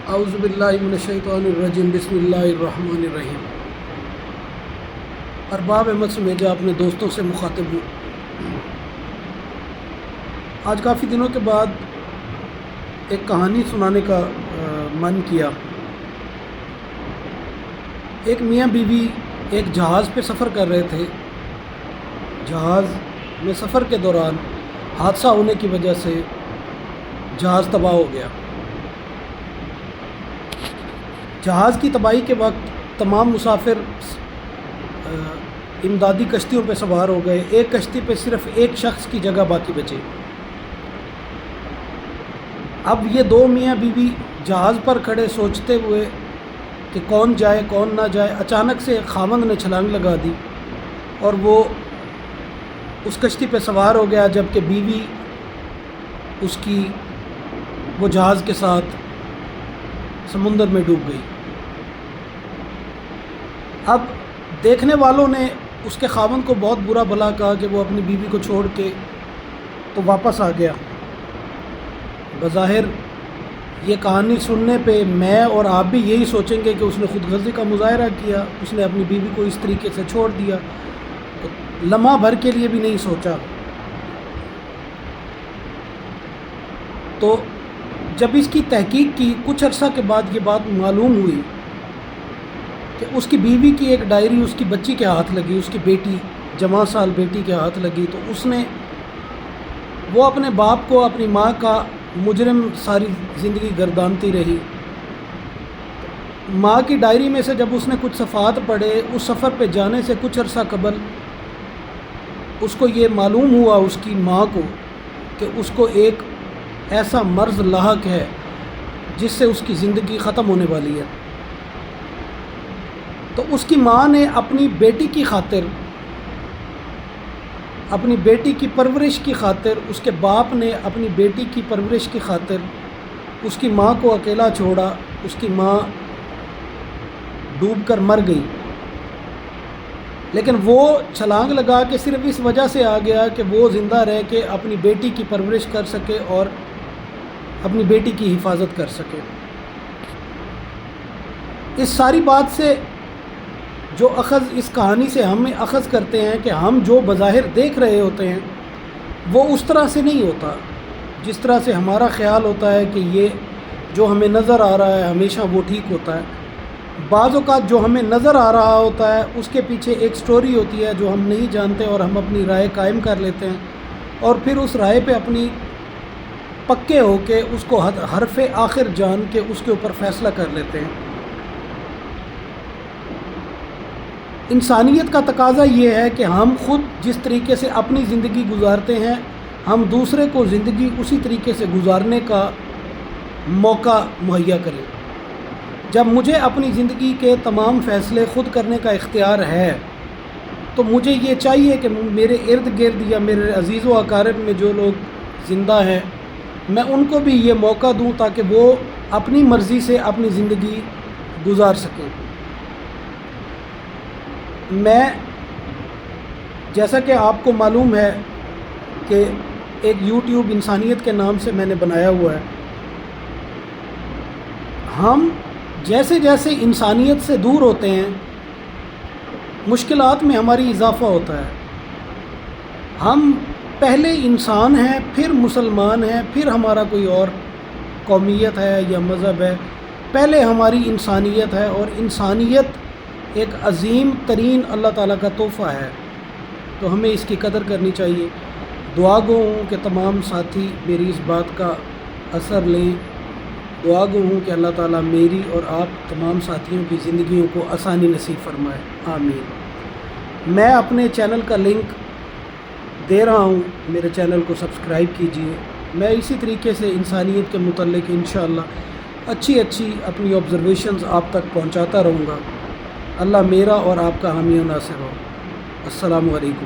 اعوذ باللہ من الشیطان الرجیم بسم اللہ الرحمن الرحیم۔ ارباب احمد سمیجہ اپنے دوستوں سے مخاطب ہوں۔ آج کافی دنوں کے بعد ایک کہانی سنانے کا من کیا۔ ایک میاں بیوی ایک جہاز پہ سفر کر رہے تھے۔ جہاز میں سفر کے دوران حادثہ ہونے کی وجہ سے جہاز تباہ ہو گیا۔ جہاز کی تباہی کے وقت تمام مسافر امدادی کشتیوں پہ سوار ہو گئے۔ ایک کشتی پہ صرف ایک شخص کی جگہ باقی بچے۔ اب یہ دو میاں بیوی جہاز پر کھڑے سوچتے ہوئے کہ کون جائے کون نہ جائے۔ اچانک سے خاوند نے چھلانگ لگا دی اور وہ اس کشتی پہ سوار ہو گیا، جبکہ بیوی وہ جہاز کے ساتھ سمندر میں ڈوب گئی۔ اب دیکھنے والوں نے اس کے خاوند کو بہت برا بھلا کہا کہ وہ اپنی بیوی کو چھوڑ کے تو واپس آ گیا۔ بظاہر یہ کہانی سننے پہ میں اور آپ بھی یہی سوچیں گے کہ اس نے خود غرضی کا مظاہرہ کیا، اس نے اپنی بیوی کو اس طریقے سے چھوڑ دیا، لمحہ بھر کے لیے بھی نہیں سوچا۔ تو جب اس کی تحقیق کی، کچھ عرصہ کے بعد یہ بات معلوم ہوئی کہ اس کی بیوی کی ایک ڈائری اس کی بچی کے ہاتھ لگی، اس کی بیٹی، جوان سال بیٹی کے ہاتھ لگی۔ تو وہ اپنے باپ کو، اپنی ماں کا مجرم ساری زندگی گردانتی رہی۔ ماں کی ڈائری میں سے جب اس نے کچھ صفحات پڑھے، اس سفر پہ جانے سے کچھ عرصہ قبل اس کو یہ معلوم ہوا، اس کی ماں کو، کہ اس کو ایک ایسا مرض لاحق ہے جس سے اس کی زندگی ختم ہونے والی ہے۔ تو اس کی ماں نے اپنی بیٹی کی خاطر، اپنی بیٹی کی پرورش کی خاطر، اس کے باپ نے اپنی بیٹی کی پرورش کی خاطر اس کی ماں کو اکیلا چھوڑا۔ اس کی ماں ڈوب کر مر گئی، لیکن وہ چھلانگ لگا کے صرف اس وجہ سے آ گیا کہ وہ زندہ رہ کے اپنی بیٹی کی پرورش کر سکے اور اپنی بیٹی کی حفاظت کر سکے۔ اس ساری بات سے جو اخذ اس کہانی سے ہم اخذ کرتے ہیں کہ ہم جو بظاہر دیکھ رہے ہوتے ہیں وہ اس طرح سے نہیں ہوتا جس طرح سے ہمارا خیال ہوتا ہے کہ یہ جو ہمیں نظر آ رہا ہے ہمیشہ وہ ٹھیک ہوتا ہے۔ بعض اوقات جو ہمیں نظر آ رہا ہوتا ہے اس کے پیچھے ایک سٹوری ہوتی ہے جو ہم نہیں جانتے، اور ہم اپنی رائے قائم کر لیتے ہیں اور پھر اس رائے پہ اپنی پکے ہو کے اس کو حرف آخر جان کے اس کے اوپر فیصلہ کر لیتے ہیں۔ انسانیت کا تقاضا یہ ہے کہ ہم خود جس طریقے سے اپنی زندگی گزارتے ہیں، ہم دوسرے کو زندگی اسی طریقے سے گزارنے کا موقع مہیا کریں۔ جب مجھے اپنی زندگی کے تمام فیصلے خود کرنے کا اختیار ہے تو مجھے یہ چاہیے کہ میرے ارد گرد یا میرے عزیز و اقارب میں جو لوگ زندہ ہیں میں ان کو بھی یہ موقع دوں تاکہ وہ اپنی مرضی سے اپنی زندگی گزار سکیں۔ میں، جیسا کہ آپ کو معلوم ہے کہ ایک یوٹیوب انسانیت کے نام سے میں نے بنایا ہوا ہے۔ ہم جیسے جیسے انسانیت سے دور ہوتے ہیں مشکلات میں ہماری اضافہ ہوتا ہے۔ ہم پہلے انسان ہیں، پھر مسلمان ہیں، پھر ہمارا کوئی اور قومیت ہے یا مذہب ہے، پہلے ہماری انسانیت ہے، اور انسانیت ایک عظیم ترین اللہ تعالیٰ کا تحفہ ہے، تو ہمیں اس کی قدر کرنی چاہیے۔ دعا گو ہوں کہ تمام ساتھی میری اس بات کا اثر لیں۔ دعا گو ہوں کہ اللہ تعالیٰ میری اور آپ تمام ساتھیوں کی زندگیوں کو آسانی نصیب فرمائے، آمین۔ میں اپنے چینل کا لنک دے رہا ہوں، میرے چینل کو سبسکرائب کیجئے۔ میں اسی طریقے سے انسانیت کے متعلق انشاءاللہ اچھی اپنی آبزرویشنز آپ تک پہنچاتا رہوں گا۔ اللہ میرا اور آپ کا حامی و ناصر ہو۔ السلام علیکم۔